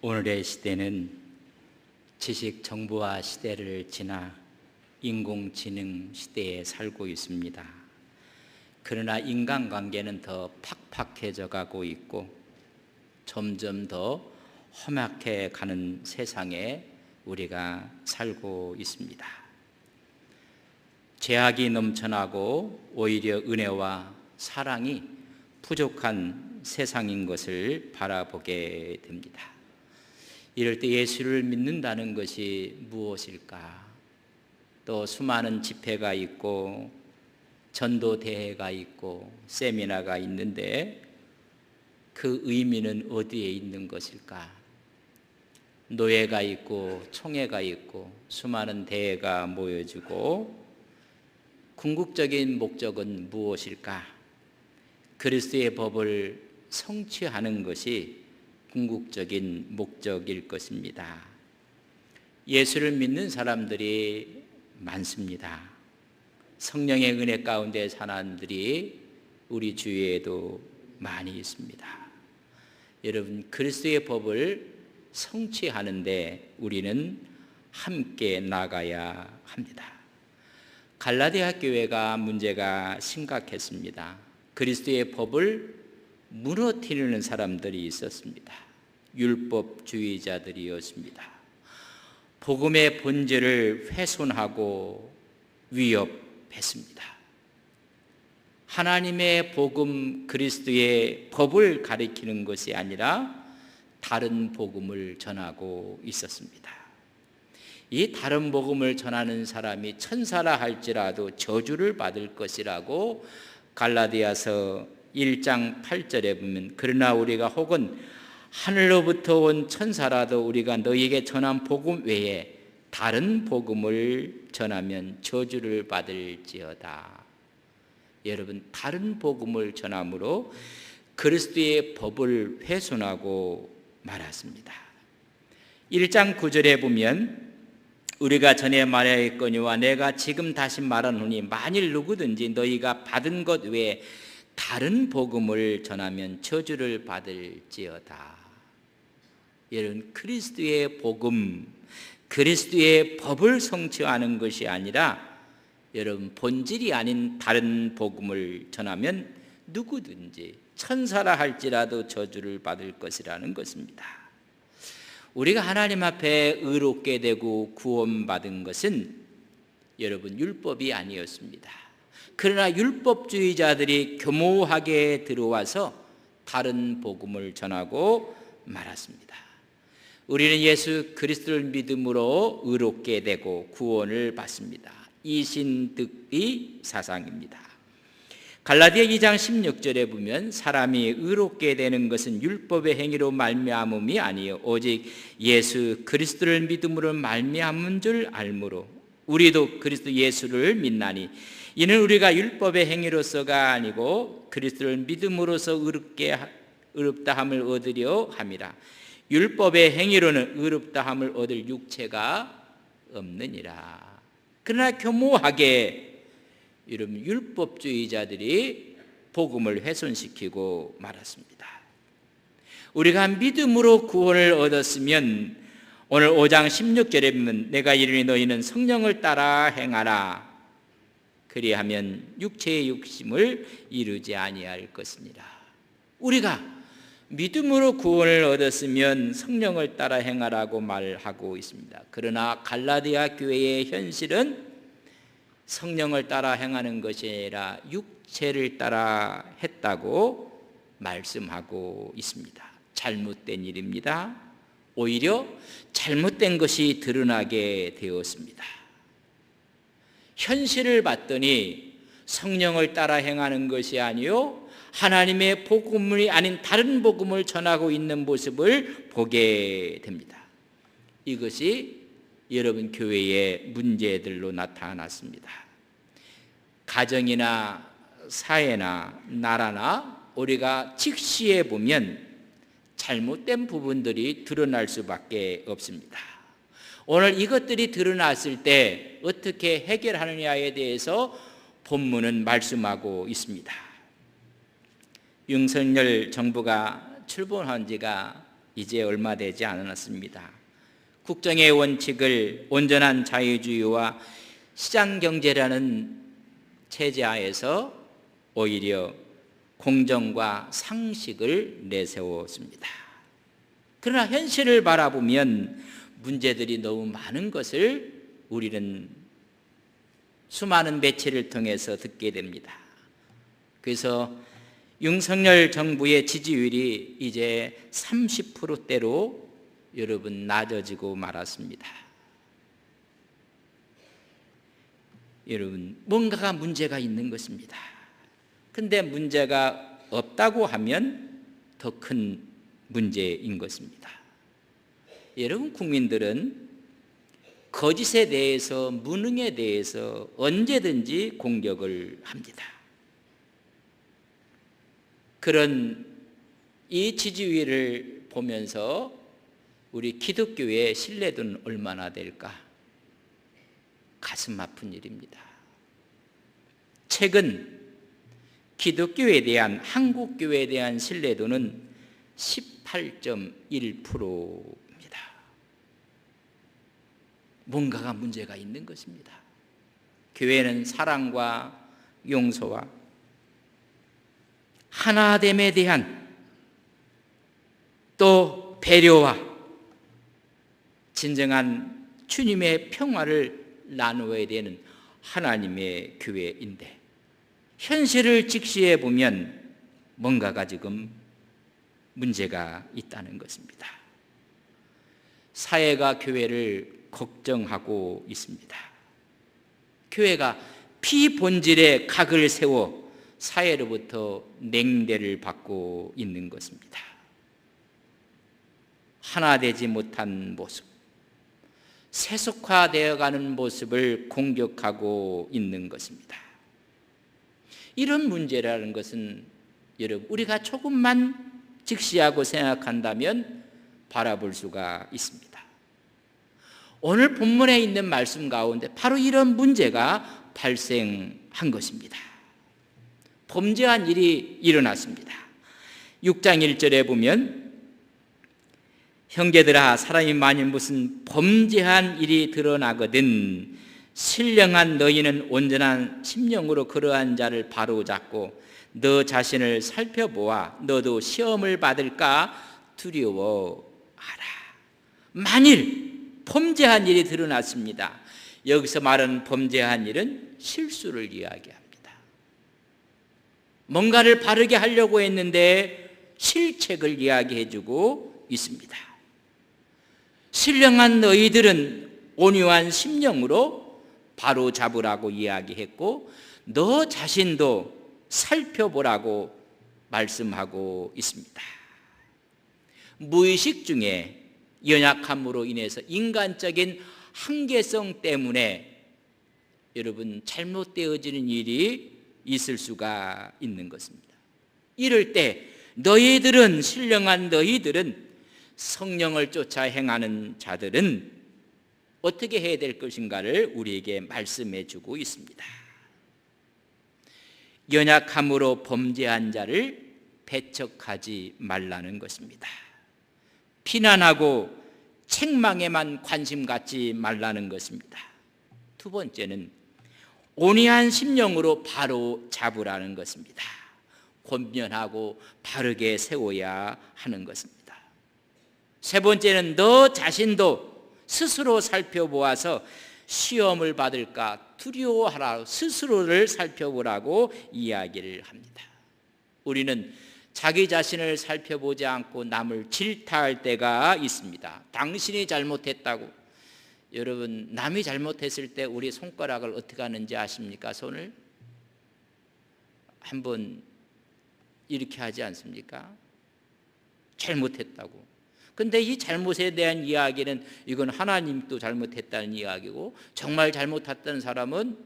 오늘의 시대는 지식 정보화 시대를 지나 인공지능 시대에 살고 있습니다. 그러나 인간관계는 더 팍팍해져 가고 있고 점점 더 험악해 가는 세상에 우리가 살고 있습니다. 죄악이 넘쳐나고 오히려 은혜와 사랑이 부족한 세상인 것을 바라보게 됩니다. 이럴 때 예수를 믿는다는 것이 무엇일까? 또 수많은 집회가 있고 전도대회가 있고 세미나가 있는데 그 의미는 어디에 있는 것일까? 노예가 있고 총회가 있고 수많은 대회가 모여지고 궁극적인 목적은 무엇일까? 그리스도의 법을 성취하는 것이 궁극적인 목적일 것입니다. 예수를 믿는 사람들이 많습니다. 성령의 은혜 가운데 사람들이 우리 주위에도 많이 있습니다. 여러분, 그리스도의 법을 성취하는데 우리는 함께 나가야 합니다. 갈라디아 교회가 문제가 심각했습니다. 그리스도의 법을 무너뜨리는 사람들이 있었습니다. 율법주의자들이었습니다. 복음의 본질을 훼손하고 위협했습니다. 하나님의 복음 그리스도의 법을 가리키는 것이 아니라 다른 복음을 전하고 있었습니다. 이 다른 복음을 전하는 사람이 천사라 할지라도 저주를 받을 것이라고 갈라디아서 1장 8절에 보면, 그러나 우리가 혹은 하늘로부터 온 천사라도 우리가 너희에게 전한 복음 외에 다른 복음을 전하면 저주를 받을지어다. 여러분, 다른 복음을 전함으로 그리스도의 법을 훼손하고 말았습니다. 1장 9절에 보면 우리가 전에 말하였거니와 내가 지금 다시 말하노니 만일 누구든지 너희가 받은 것 외에 다른 복음을 전하면 저주를 받을지어다. 여러분, 그리스도의 복음, 그리스도의 법을 성취하는 것이 아니라 여러분 본질이 아닌 다른 복음을 전하면 누구든지 천사라 할지라도 저주를 받을 것이라는 것입니다. 우리가 하나님 앞에 의롭게 되고 구원받은 것은 여러분 율법이 아니었습니다. 그러나 율법주의자들이 교모하게 들어와서 다른 복음을 전하고 말았습니다. 우리는 예수 그리스도를 믿음으로 의롭게 되고 구원을 받습니다. 이신득의 사상입니다. 갈라디아 2장 16절에 보면 사람이 의롭게 되는 것은 율법의 행위로 말미암음이 아니요 오직 예수 그리스도를 믿음으로 말미암은 줄 알므로 우리도 그리스도 예수를 믿나니 이는 우리가 율법의 행위로서가 아니고 그리스도를 믿음으로써 의롭다함을 얻으려 함이라. 율법의 행위로는 의롭다함을 얻을 육체가 없느니라. 그러나 교모하게 이런 율법주의자들이 복음을 훼손시키고 말았습니다. 우리가 믿음으로 구원을 얻었으면 오늘 5장 16절에 보면 내가 이르니 너희는 성령을 따라 행하라. 그리하면 육체의 욕심을 이루지 아니할 것이니라. 우리가 믿음으로 구원을 얻었으면 성령을 따라 행하라고 말하고 있습니다. 그러나 갈라디아 교회의 현실은 성령을 따라 행하는 것이 아니라 육체를 따라 했다고 말씀하고 있습니다. 잘못된 일입니다. 오히려 잘못된 것이 드러나게 되었습니다. 현실을 봤더니 성령을 따라 행하는 것이 아니요 하나님의 복음이 아닌 다른 복음을 전하고 있는 모습을 보게 됩니다. 이것이 여러분 교회의 문제들로 나타났습니다. 가정이나 사회나 나라나 우리가 직시해 보면 잘못된 부분들이 드러날 수밖에 없습니다. 오늘 이것들이 드러났을 때 어떻게 해결하느냐에 대해서 본문은 말씀하고 있습니다. 윤석열 정부가 출범한 지가 이제 얼마 되지 않았습니다. 국정의 원칙을 온전한 자유주의와 시장경제라는 체제하에서 오히려 공정과 상식을 내세웠습니다. 그러나 현실을 바라보면 문제들이 너무 많은 것을 우리는 수많은 매체를 통해서 듣게 됩니다. 그래서 윤석열 정부의 지지율이 이제 30%대로 여러분 낮아지고 말았습니다. 여러분, 뭔가가 문제가 있는 것입니다. 근데 문제가 없다고 하면 더 큰 문제인 것입니다. 여러분, 국민들은 거짓에 대해서, 무능에 대해서 언제든지 공격을 합니다. 그런 이 지지율을 보면서 우리 기독교의 신뢰도는 얼마나 될까? 가슴 아픈 일입니다. 최근 기독교에 대한, 한국 교회에 대한 신뢰도는 18.1%입니다. 뭔가가 문제가 있는 것입니다. 교회는 사랑과 용서와 하나됨에 대한 또 배려와 진정한 주님의 평화를 나누어야 되는 하나님의 교회인데, 현실을 직시해 보면 뭔가가 지금 문제가 있다는 것입니다. 사회가 교회를 걱정하고 있습니다. 교회가 피본질의 각을 세워 사회로부터 냉대를 받고 있는 것입니다. 하나 되지 못한 모습, 세속화되어가는 모습을 공격하고 있는 것입니다. 이런 문제라는 것은 여러분, 우리가 조금만 직시하고 생각한다면 바라볼 수가 있습니다. 오늘 본문에 있는 말씀 가운데 바로 이런 문제가 발생한 것입니다. 범죄한 일이 일어났습니다. 6장 1절에 보면, 형제들아, 사람이 만일 무슨 범죄한 일이 드러나거든 신령한 너희는 온전한 심령으로 그러한 자를 바로잡고 너 자신을 살펴보아 너도 시험을 받을까 두려워하라. 만일 범죄한 일이 드러났습니다. 여기서 말하는 범죄한 일은 실수를 이야기합니다. 뭔가를 바르게 하려고 했는데 실책을 이야기해주고 있습니다. 신령한 너희들은 온유한 심령으로 바로 잡으라고 이야기했고, 너 자신도 살펴보라고 말씀하고 있습니다. 무의식 중에 연약함으로 인해서 인간적인 한계성 때문에 여러분 잘못되어지는 일이 있을 수가 있는 것입니다. 이럴 때 너희들은, 신령한 너희들은, 성령을 쫓아 행하는 자들은 어떻게 해야 될 것인가를 우리에게 말씀해 주고 있습니다. 연약함으로 범죄한 자를 배척하지 말라는 것입니다. 비난하고 책망에만 관심 갖지 말라는 것입니다. 두 번째는 온유한 심령으로 바로 잡으라는 것입니다. 권면하고 바르게 세워야 하는 것입니다. 세 번째는 너 자신도 스스로 살펴보아서 시험을 받을까 두려워하라. 스스로를 살펴보라고 이야기를 합니다. 우리는 자기 자신을 살펴보지 않고 남을 질타할 때가 있습니다. 당신이 잘못했다고. 여러분, 남이 잘못했을 때 우리 손가락을 어떻게 하는지 아십니까? 손을 한번 이렇게 하지 않습니까? 잘못했다고. 근데 이 잘못에 대한 이야기는 이건 하나님도 잘못했다는 이야기고, 정말 잘못했다는 사람은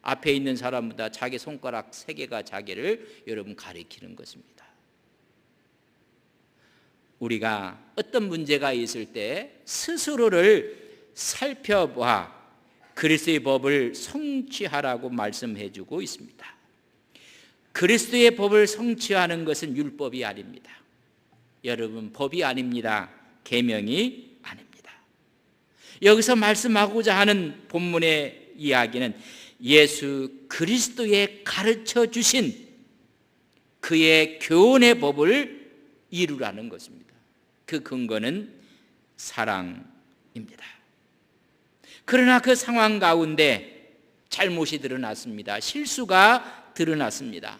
앞에 있는 사람보다 자기 손가락 3개가 자기를 여러분 가리키는 것입니다. 우리가 어떤 문제가 있을 때 스스로를 살펴봐 그리스도의 법을 성취하라고 말씀해 주고 있습니다. 그리스도의 법을 성취하는 것은 율법이 아닙니다. 여러분, 법이 아닙니다. 계명이 아닙니다. 여기서 말씀하고자 하는 본문의 이야기는 예수 그리스도의 가르쳐 주신 그의 교훈의 법을 이루라는 것입니다. 그 근거는 사랑입니다. 그러나 그 상황 가운데 잘못이 드러났습니다. 실수가 드러났습니다.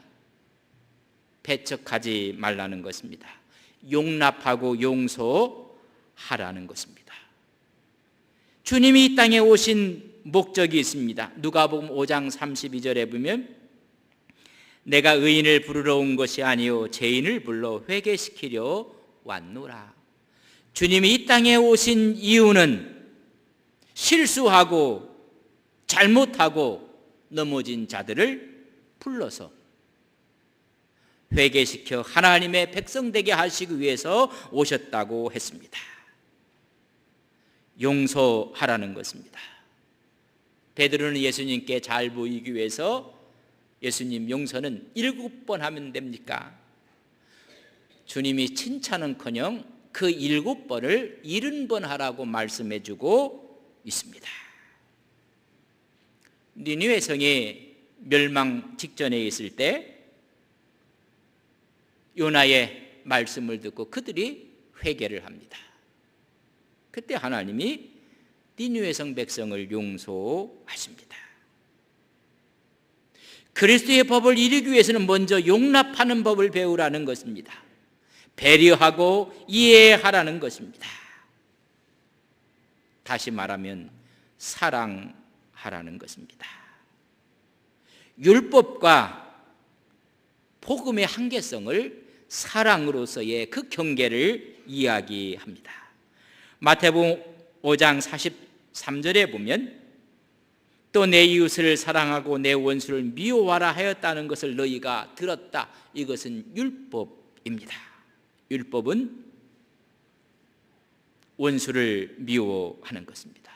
배척하지 말라는 것입니다. 용납하고 용서하라는 것입니다. 주님이 이 땅에 오신 목적이 있습니다. 누가복음 5장 32절에 보면 내가 의인을 부르러 온 것이 아니요 죄인을 불러 회개시키려 왔노라. 주님이 이 땅에 오신 이유는 실수하고 잘못하고 넘어진 자들을 불러서 회개시켜 하나님의 백성 되게 하시기 위해서 오셨다고 했습니다. 용서하라는 것입니다. 베드로는 예수님께 잘 보이기 위해서 예수님 용서는 7번 하면 됩니까? 주님이 칭찬은커녕 그 7번을 70번 하라고 말씀해주고 있습니다. 니느웨 성이 멸망 직전에 있을 때 요나의 말씀을 듣고 그들이 회개를 합니다. 그때 하나님이 니느웨 성 백성을 용서하십니다. 그리스도의 법을 이루기 위해서는 먼저 용납하는 법을 배우라는 것입니다. 배려하고 이해하라는 것입니다. 다시 말하면 사랑하라는 것입니다. 율법과 복음의 한계성을 사랑으로서의 그 경계를 이야기합니다. 마태복음 5장 43절에 보면 또 내 이웃을 사랑하고 내 원수를 미워하라 하였다는 것을 너희가 들었다. 이것은 율법입니다. 율법은 원수를 미워하는 것입니다.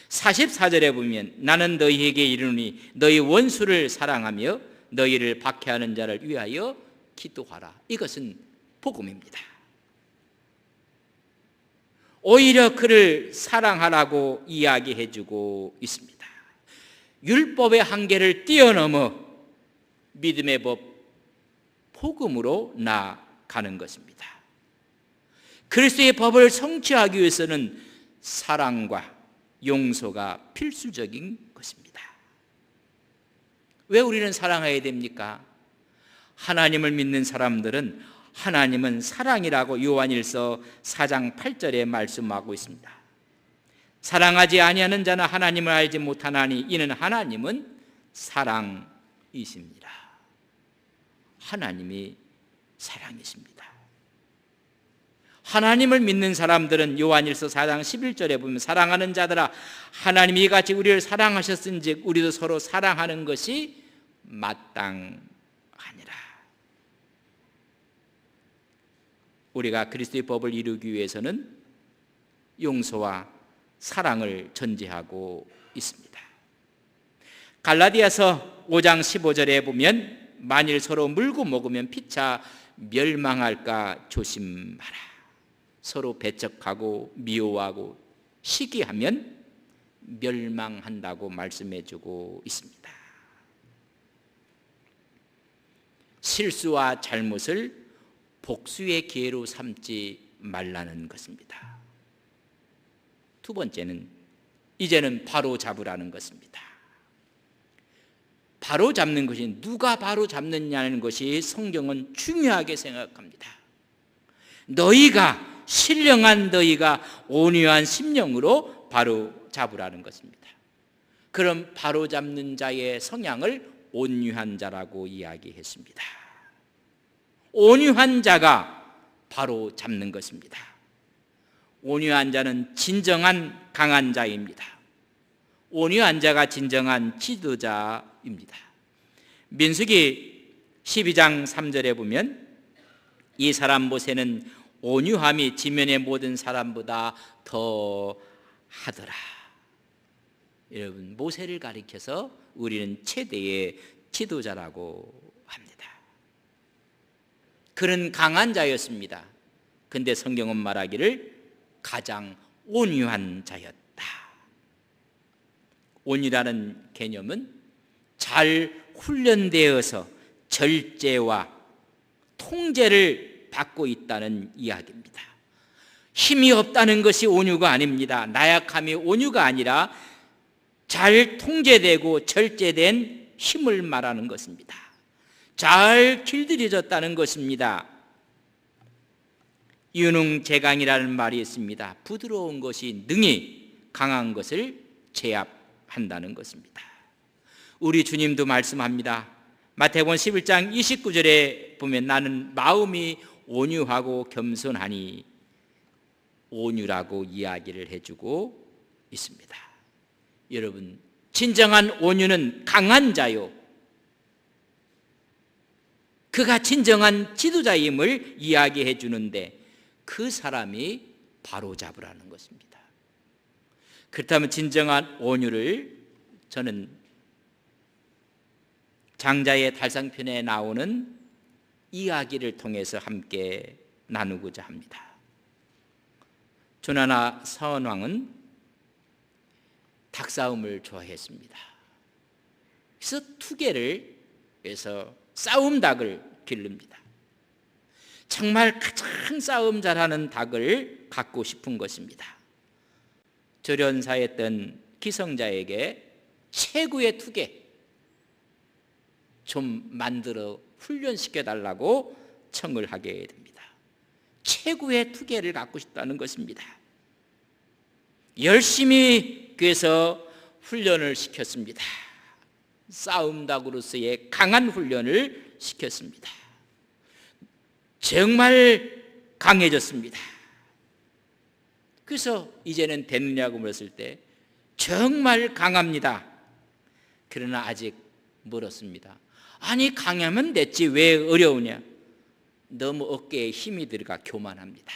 44절에 보면 나는 너희에게 이르노니 너희 원수를 사랑하며 너희를 박해하는 자를 위하여 기도하라. 이것은 복음입니다. 오히려 그를 사랑하라고 이야기해주고 있습니다. 율법의 한계를 뛰어넘어 믿음의 법, 복음으로 나아가는 것입니다. 그리스도의 법을 성취하기 위해서는 사랑과 용서가 필수적인 것입니다. 왜 우리는 사랑해야 됩니까? 하나님을 믿는 사람들은 하나님은 사랑이라고 요한일서 4장 8절에 말씀하고 있습니다. 사랑하지 아니하는 자는 하나님을 알지 못하나니 이는 하나님은 사랑이십니다. 하나님이 사랑이십니다. 하나님을 믿는 사람들은 요한일서 4장 11절에 보면 사랑하는 자들아 하나님이 이같이 우리를 사랑하셨은즉 우리도 서로 사랑하는 것이 마땅하니라. 우리가 그리스도의 법을 이루기 위해서는 용서와 사랑을 전제하고 있습니다. 갈라디아서 5장 15절에 보면 만일 서로 물고 먹으면 피차 멸망할까 조심하라. 서로 배척하고 미워하고 시기하면 멸망한다고 말씀해주고 있습니다. 실수와 잘못을 복수의 기회로 삼지 말라는 것입니다. 두 번째는 이제는 바로 잡으라는 것입니다. 바로 잡는 것이 누가 바로 잡느냐는 것이 성경은 중요하게 생각합니다. 너희가 신령한 너희가 온유한 심령으로 바로 잡으라는 것입니다. 그럼 바로 잡는 자의 성향을 온유한 자라고 이야기했습니다. 온유한 자가 바로 잡는 것입니다. 온유한 자는 진정한 강한 자입니다. 온유한 자가 진정한 지도자입니다. 민수기 12장 3절에 보면 이 사람 모세는 온유함이 지면의 모든 사람보다 더 하더라. 여러분, 모세를 가리켜서 우리는 최대의 지도자라고 합니다. 그는 강한 자였습니다. 근데 성경은 말하기를 가장 온유한 자였다. 온유라는 개념은 잘 훈련되어서 절제와 통제를 받고 있다는 이야기입니다. 힘이 없다는 것이 온유가 아닙니다. 나약함이 온유가 아니라 잘 통제되고 절제된 힘을 말하는 것입니다. 잘 길들여졌다는 것입니다. 유능제강이라는 말이 있습니다. 부드러운 것이 능히 강한 것을 제압한다는 것입니다. 우리 주님도 말씀합니다. 마태복음 11장 29절에 보면 나는 마음이 온유하고 겸손하니 온유라고 이야기를 해주고 있습니다. 여러분, 진정한 온유는 강한 자요, 그가 진정한 지도자임을 이야기해 주는데 그 사람이 바로잡으라는 것입니다. 그렇다면 진정한 온유를 저는 장자의 달상편에 나오는 이야기를 통해서 함께 나누고자 합니다. 조나나 사원왕은 닭싸움을 좋아했습니다. 그래서 투개를 해서 싸움 닭을 기릅니다. 정말 가장 싸움 잘하는 닭을 갖고 싶은 것입니다. 조련사였던 기성자에게 최고의 투개 좀 만들어 훈련시켜 달라고 청을 하게 됩니다. 최고의 투개를 갖고 싶다는 것입니다. 열심히 그래서 훈련을 시켰습니다. 싸움 닭으로서의 강한 훈련을 시켰습니다. 정말 강해졌습니다. 그래서 이제는 됐느냐고 물었을 때 정말 강합니다. 그러나 아직 멀었습니다. 아니, 강하면 됐지 왜 어려우냐? 너무 어깨에 힘이 들어가 교만합니다.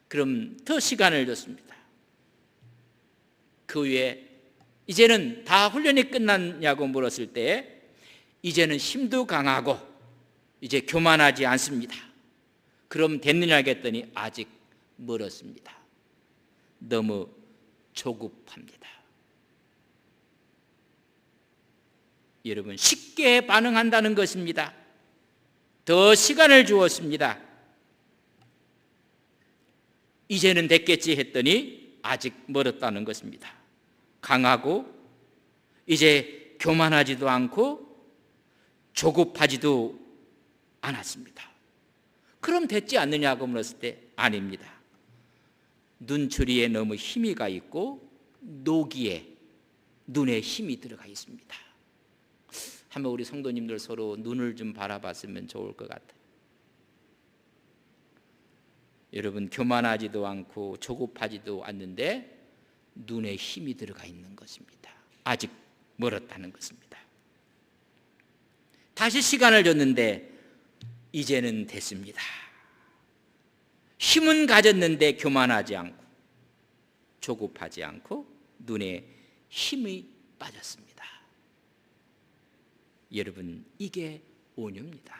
그럼 더 시간을 줬습니다. 그 후에 이제는 다 훈련이 끝났냐고 물었을 때 이제는 힘도 강하고 이제 교만하지 않습니다. 그럼 됐느냐 했더니 아직 멀었습니다. 너무 조급합니다. 여러분, 쉽게 반응한다는 것입니다. 더 시간을 주었습니다. 이제는 됐겠지 했더니 아직 멀었다는 것입니다. 강하고 이제 교만하지도 않고 조급하지도 않았습니다. 그럼 됐지 않느냐고 물었을 때 아닙니다. 눈초리에 너무 힘이 가 있고 노기에 눈에 힘이 들어가 있습니다. 한번 우리 성도님들 서로 눈을 좀 바라봤으면 좋을 것 같아요. 여러분, 교만하지도 않고 조급하지도 않는데 눈에 힘이 들어가 있는 것입니다. 아직 멀었다는 것입니다. 다시 시간을 줬는데 이제는 됐습니다. 힘은 가졌는데 교만하지 않고 조급하지 않고 눈에 힘이 빠졌습니다. 여러분, 이게 온유입니다.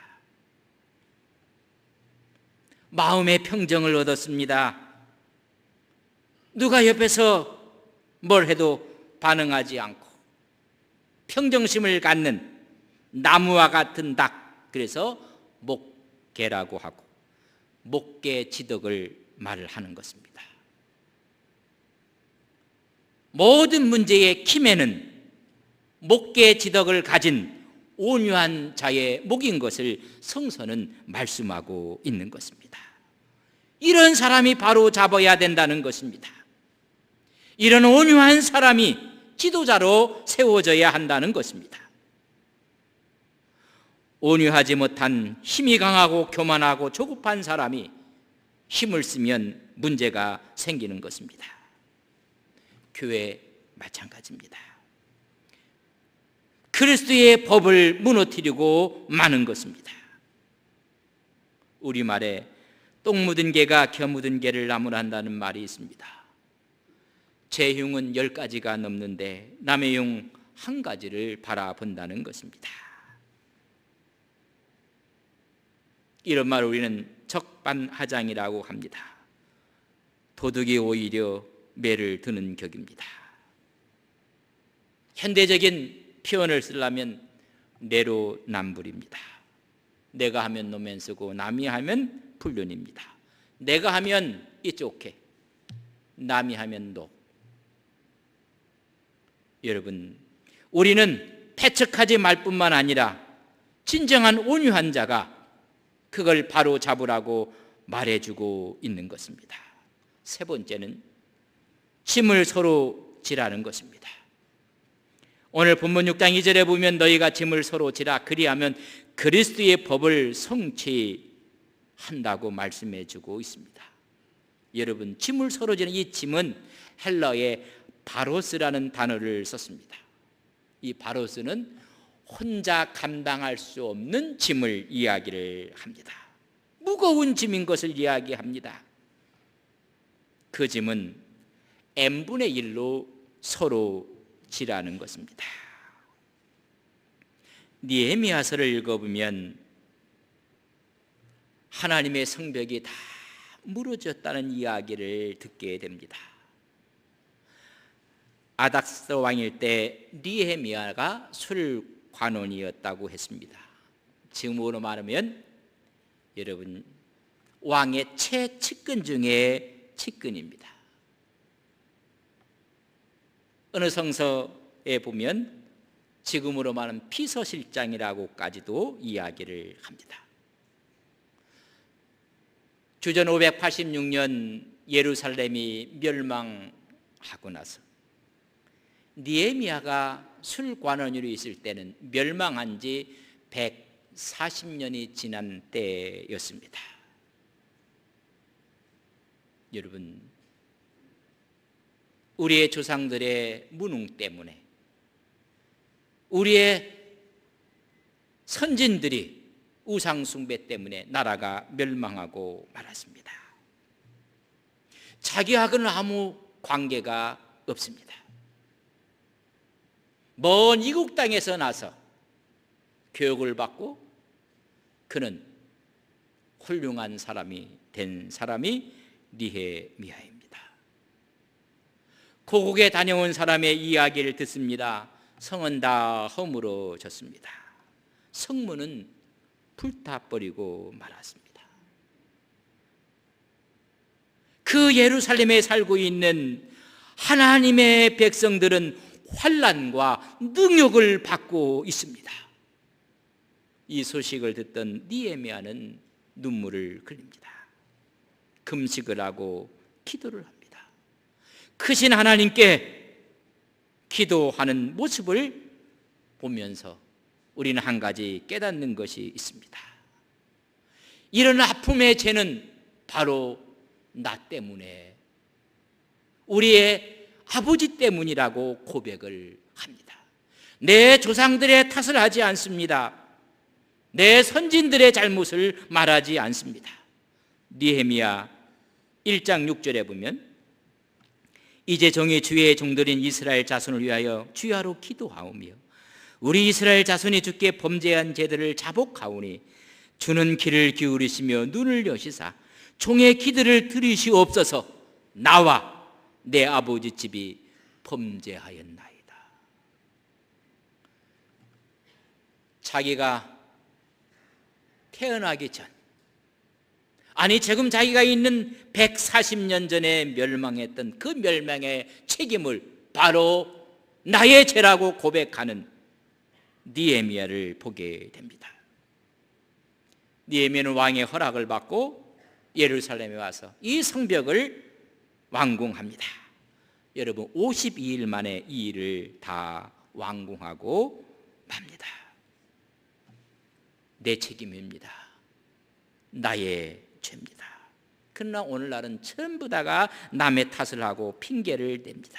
마음의 평정을 얻었습니다. 누가 옆에서 뭘 해도 반응하지 않고 평정심을 갖는 나무와 같은 닭, 그래서 목계라고 하고 목계 지덕을 말을 하는 것입니다. 모든 문제의 키매는 목계 지덕을 가진 온유한 자의 목인 것을 성서는 말씀하고 있는 것입니다. 이런 사람이 바로 잡아야 된다는 것입니다. 이런 온유한 사람이 지도자로 세워져야 한다는 것입니다. 온유하지 못한 힘이 강하고 교만하고 조급한 사람이 힘을 쓰면 문제가 생기는 것입니다. 교회 마찬가지입니다. 그리스도의 법을 무너뜨리고 마는 것입니다. 우리말에 똥 묻은 개가 겨 묻은 개를 나무란다는 말이 있습니다. 제 흉은 10가지가 넘는데 남의 흉 한 가지를 바라본다는 것입니다. 이런 말을 우리는 적반하장이라고 합니다. 도둑이 오히려 매를 드는 격입니다. 현대적인 표현을 쓰려면 내로남불입니다. 내가 하면 노맨스고 남이 하면 불륜입니다. 내가 하면 it's okay, 남이 하면 no. 여러분, 우리는 패측하지 말 뿐만 아니라 진정한 온유한 자가 그걸 바로 잡으라고 말해주고 있는 것입니다. 세 번째는 짐을 서로 지라는 것입니다. 오늘 본문 6장 2절에 보면 너희가 짐을 서로 지라 그리하면 그리스도의 법을 성취한다고 말씀해 주고 있습니다. 여러분, 짐을 서로 지는 이 짐은 헬라어의 바로스라는 단어를 썼습니다. 이 바로스는 혼자 감당할 수 없는 짐을 이야기를 합니다. 무거운 짐인 것을 이야기합니다. 그 짐은 n분의 1로 서로 지라는 것입니다. 느헤미야서를 읽어보면 하나님의 성벽이 다 무너졌다는 이야기를 듣게 됩니다. 아닥스 왕일 때 느헤미야가 술관원이었다고 했습니다. 지금으로 말하면 여러분, 왕의 최측근 중에 측근입니다. 어느 성서에 보면 지금으로 말하면 비서실장이라고까지도 이야기를 합니다. 주전 586년 예루살렘이 멸망하고 나서 느헤미야가 술관원으로 있을 때는 멸망한 지 140년이 지난 때였습니다. 여러분, 우리의 조상들의 무능 때문에, 우리의 선진들이 우상 숭배 때문에 나라가 멸망하고 말았습니다. 자기하고는 아무 관계가 없습니다. 먼 이국 땅에서 나서 교육을 받고 그는 훌륭한 사람이 된 사람이 느헤미야입니다. 고국에 다녀온 사람의 이야기를 듣습니다. 성은 다 허물어졌습니다. 성문은 불타버리고 말았습니다. 그 예루살렘에 살고 있는 하나님의 백성들은 환난과 능욕을 받고 있습니다. 이 소식을 듣던 느헤미야는 눈물을 흘립니다. 금식을 하고 기도를 합니다. 크신 하나님께 기도하는 모습을 보면서 우리는 한 가지 깨닫는 것이 있습니다. 이런 아픔의 죄는 바로 나 때문에, 우리의 아버지 때문이라고 고백을 합니다. 내 조상들의 탓을 하지 않습니다. 내 선진들의 잘못을 말하지 않습니다. 느헤미야 1장 6절에 보면 이제 정의 주의 종들인 이스라엘 자손을 위하여 주야로 기도하오며 우리 이스라엘 자손이 주께 범죄한 죄들을 자복하오니 주는 귀를 기울이시며 눈을 여시사 종의 기도를 들으시옵소서. 나와 내 아버지 집이 범죄하였나이다. 자기가 태어나기 전, 아니 지금 자기가 있는 140년 전에 멸망했던 그 멸망의 책임을 바로 나의 죄라고 고백하는 느헤미야를 보게 됩니다. 느헤미야는 왕의 허락을 받고 예루살렘에 와서 이 성벽을 완공합니다. 여러분, 52일 만에 이 일을 다 완공하고 맙니다. 내 책임입니다. 나의 죄입니다. 그러나 오늘날은 전부 다가 남의 탓을 하고 핑계를 댑니다.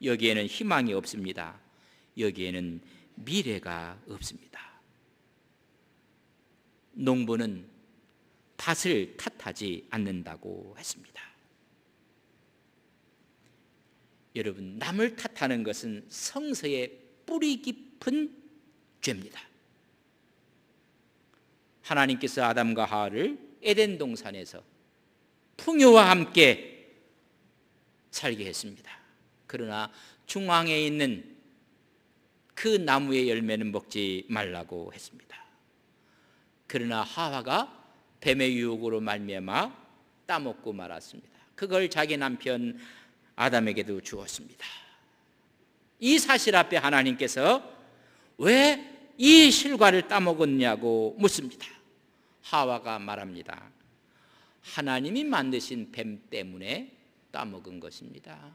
여기에는 희망이 없습니다. 여기에는 미래가 없습니다. 농부는 밭을 탓하지 않는다고 했습니다. 여러분, 남을 탓하는 것은 성서의 뿌리 깊은 죄입니다. 하나님께서 아담과 하와를 에덴 동산에서 풍요와 함께 살게 했습니다. 그러나 중앙에 있는 그 나무의 열매는 먹지 말라고 했습니다. 그러나 하와가 뱀의 유혹으로 말미암아 따먹고 말았습니다. 그걸 자기 남편 아담에게도 주었습니다. 이 사실 앞에 하나님께서 왜 이 실과를 따먹었냐고 묻습니다. 하와가 말합니다. 하나님이 만드신 뱀 때문에 따먹은 것입니다.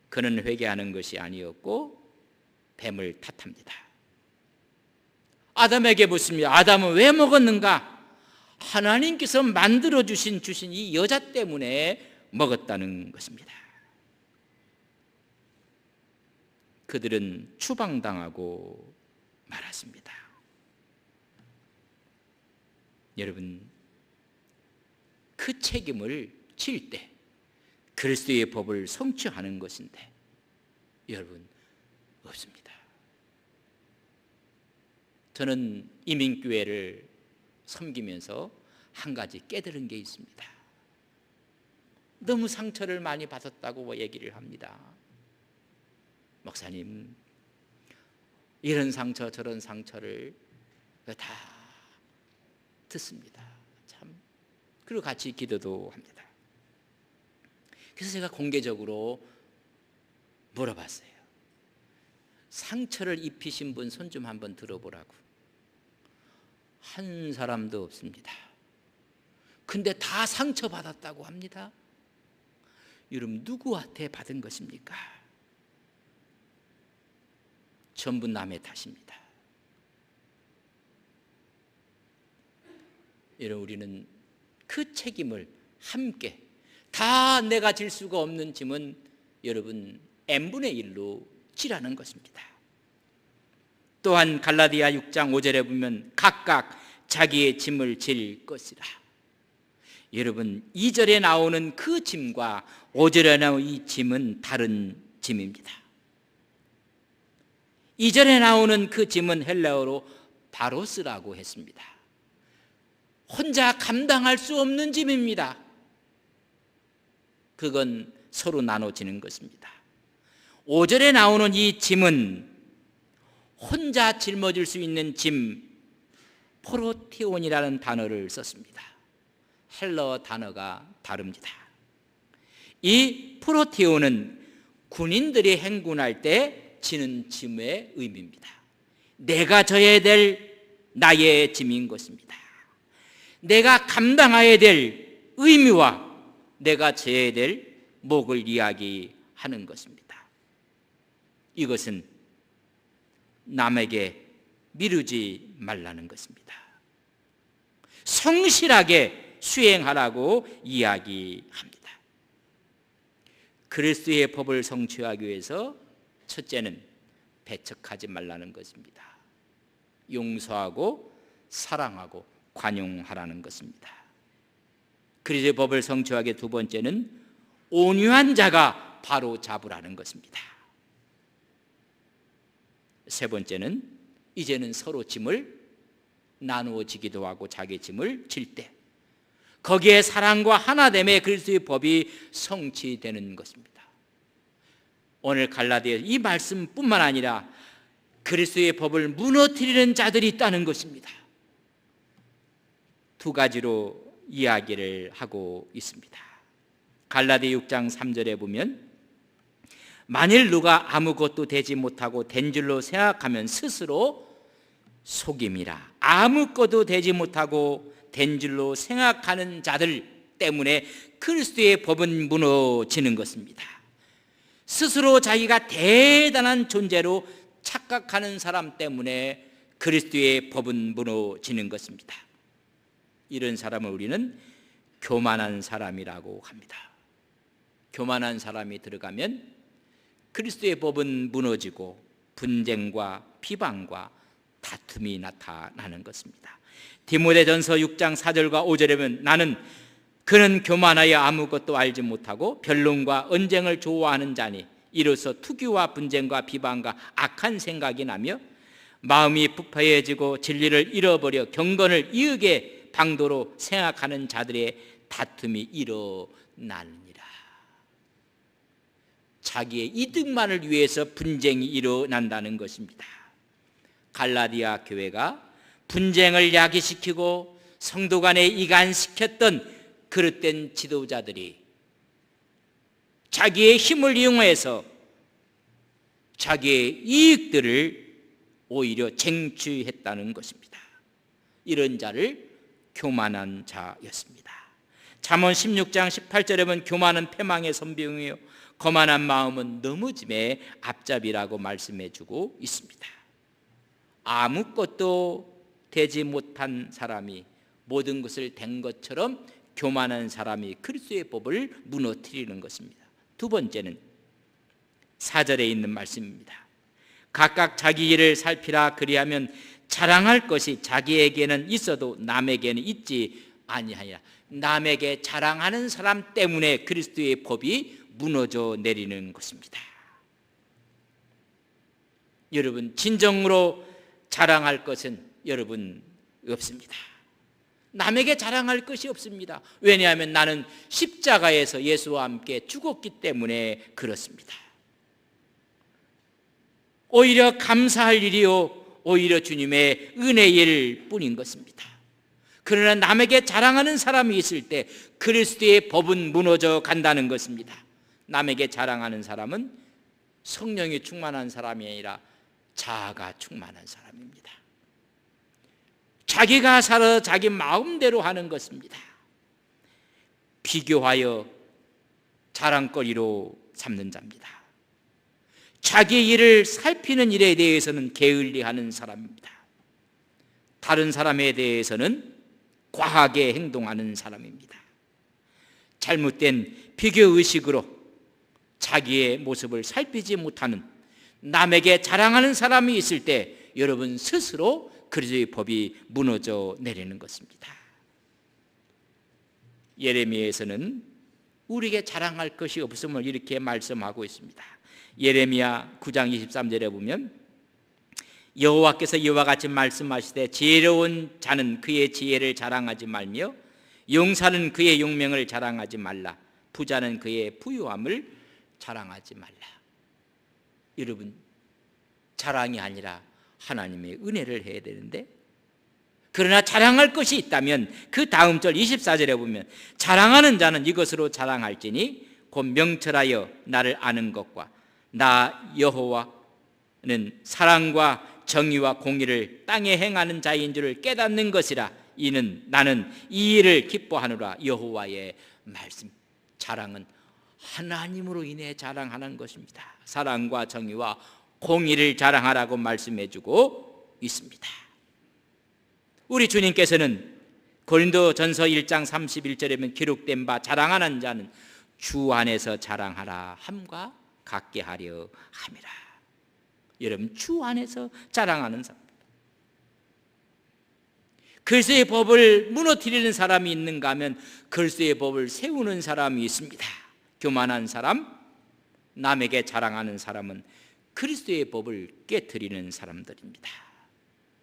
그는 회개하는 것이 아니었고 뱀을 탓합니다. 아담에게 묻습니다. 아담은 왜 먹었는가? 하나님께서 만들어 주신 이 여자 때문에 먹었다는 것입니다. 그들은 추방당하고 말았습니다. 여러분, 그 책임을 질 때 그리스도의 법을 성취하는 것인데 여러분, 없습니다. 저는 이민교회를 섬기면서 한 가지 깨달은 게 있습니다. 너무 상처를 많이 받았다고 얘기를 합니다. 목사님, 이런 상처 저런 상처를 다 듣습니다. 참. 그리고 같이 기도도 합니다. 그래서 제가 공개적으로 물어봤어요. 상처를 입히신 분 손 좀 한번 들어보라고. 한 사람도 없습니다. 근데 다 상처받았다고 합니다. 여러분, 누구한테 받은 것입니까? 전부 남의 탓입니다. 여러분, 우리는 그 책임을 함께, 다 내가 질 수가 없는 짐은 여러분 n분의 1로 지라는 것입니다. 또한 갈라디아 6장 5절에 보면 각각 자기의 짐을 질 것이라. 여러분, 2절에 나오는 그 짐과 5절에 나오는 이 짐은 다른 짐입니다. 2절에 나오는 그 짐은 헬라어로 바로스라고 했습니다. 혼자 감당할 수 없는 짐입니다. 그건 서로 나눠지는 것입니다. 5절에 나오는 이 짐은 혼자 짊어질 수 있는 짐, 포로티온이라는 단어를 썼습니다. 헬라어 단어가 다릅니다. 이 포로티온은 군인들이 행군할 때 지는 짐의 의미입니다. 내가 져야 될 나의 짐인 것입니다. 내가 감당해야 될 의미와 내가 져야 될 몫을 이야기하는 것입니다. 이것은 남에게 미루지 말라는 것입니다. 성실하게 수행하라고 이야기합니다. 그리스도의 법을 성취하기 위해서 첫째는 배척하지 말라는 것입니다. 용서하고 사랑하고 관용하라는 것입니다. 그리스도의 법을 성취하기 두 번째는 온유한 자가 바로 잡으라는 것입니다. 세 번째는 이제는 서로 짐을 나누어지기도 하고 자기 짐을 질 때 거기에 사랑과 하나됨의 그리스도의 법이 성취되는 것입니다. 오늘 갈라디아 이 말씀뿐만 아니라 그리스도의 법을 무너뜨리는 자들이 있다는 것입니다. 두 가지로 이야기를 하고 있습니다. 갈라디아 6장 3절에 보면 만일 누가 아무것도 되지 못하고 된 줄로 생각하면 스스로 속임이라. 아무것도 되지 못하고 된 줄로 생각하는 자들 때문에 그리스도의 법은 무너지는 것입니다. 스스로 자기가 대단한 존재로 착각하는 사람 때문에 그리스도의 법은 무너지는 것입니다. 이런 사람을 우리는 교만한 사람이라고 합니다. 교만한 사람이 들어가면 그리스도의 법은 무너지고 분쟁과 비방과 다툼이 나타나는 것입니다. 디모데전서 6장 4절과 5절에 보면 나는 그는 교만하여 아무것도 알지 못하고 변론과 언쟁을 좋아하는 자니 이로써 투기와 분쟁과 비방과 악한 생각이 나며 마음이 부패해지고 진리를 잃어버려 경건을 이익의 방도로 생각하는 자들의 다툼이 일어나느니라. 자기의 이득만을 위해서 분쟁이 일어난다는 것입니다. 갈라디아 교회가 분쟁을 야기시키고 성도 간에 이간시켰던 그릇된 지도자들이 자기의 힘을 이용해서 자기의 이익들을 오히려 쟁취했다는 것입니다. 이런 자를 교만한 자였습니다. 잠언 16장 18절에 보면 교만은 패망의 선병이요 거만한 마음은 넘어짐의 앞잡이라고 말씀해주고 있습니다. 아무것도 되지 못한 사람이 모든 것을 된 것처럼 교만한 사람이 그리스도의 법을 무너뜨리는 것입니다. 두 번째는 4절에 있는 말씀입니다. 각각 자기 일을 살피라. 그리하면 자랑할 것이 자기에게는 있어도 남에게는 있지 아니하니라. 남에게 자랑하는 사람 때문에 그리스도의 법이 무너져 내리는 것입니다. 여러분, 진정으로 자랑할 것은 여러분 없습니다. 남에게 자랑할 것이 없습니다. 왜냐하면 나는 십자가에서 예수와 함께 죽었기 때문에 그렇습니다. 오히려 감사할 일이요 오히려 주님의 은혜일 뿐인 것입니다. 그러나 남에게 자랑하는 사람이 있을 때 그리스도의 법은 무너져 간다는 것입니다. 남에게 자랑하는 사람은 성령이 충만한 사람이 아니라 자아가 충만한 사람입니다. 자기가 살아 자기 마음대로 하는 것입니다. 비교하여 자랑거리로 삼는 자입니다. 자기 일을 살피는 일에 대해서는 게을리하는 사람입니다. 다른 사람에 대해서는 과하게 행동하는 사람입니다. 잘못된 비교의식으로 자기의 모습을 살피지 못하는 남에게 자랑하는 사람이 있을 때 여러분 스스로 그리스도의 법이 무너져 내리는 것입니다. 예레미야에서는 우리에게 자랑할 것이 없음을 이렇게 말씀하고 있습니다. 예레미야 9장 23절에 보면 여호와께서 이와 같이 말씀하시되 지혜로운 자는 그의 지혜를 자랑하지 말며 용사는 그의 용명을 자랑하지 말라. 부자는 그의 부유함을 자랑하지 말라. 여러분, 자랑이 아니라 하나님의 은혜를 해야 되는데, 그러나 자랑할 것이 있다면 그 다음 절 24절에 보면 자랑하는 자는 이것으로 자랑할지니 곧 명철하여 나를 아는 것과 나 여호와는 사랑과 정의와 공의를 땅에 행하는 자인 줄을 깨닫는 것이라. 이는 나는 이 일을 기뻐하노라. 여호와의 말씀. 자랑은 하나님으로 인해 자랑하는 것입니다. 사랑과 정의와 공의를 자랑하라고 말씀해주고 있습니다. 우리 주님께서는 고린도전서 1장 31절에 보면 기록된 바 자랑하는 자는 주 안에서 자랑하라 함과 같게 하려 함이라. 여러분, 주 안에서 자랑하는 사람, 그리스도의 법을 무너뜨리는 사람이 있는가 하면 그리스도의 법을 세우는 사람이 있습니다. 교만한 사람, 남에게 자랑하는 사람은 그리스도의 법을 깨트리는 사람들입니다.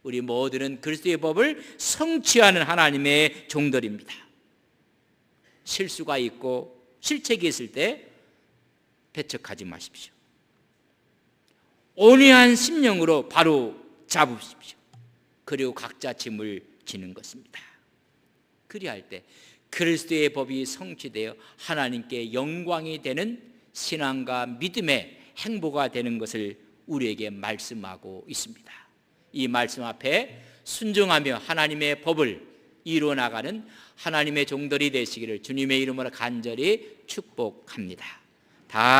우리 모두는 그리스도의 법을 성취하는 하나님의 종들입니다. 실수가 있고 실책이 있을 때 배척하지 마십시오. 온유한 심령으로 바로 잡으십시오. 그리고 각자 짐을 지는 것입니다. 그리할 때 그리스도의 법이 성취되어 하나님께 영광이 되는 신앙과 믿음의 행보가 되는 것을 우리에게 말씀하고 있습니다. 이 말씀 앞에 순종하며 하나님의 법을 이루어나가는 하나님의 종들이 되시기를 주님의 이름으로 간절히 축복합니다. 다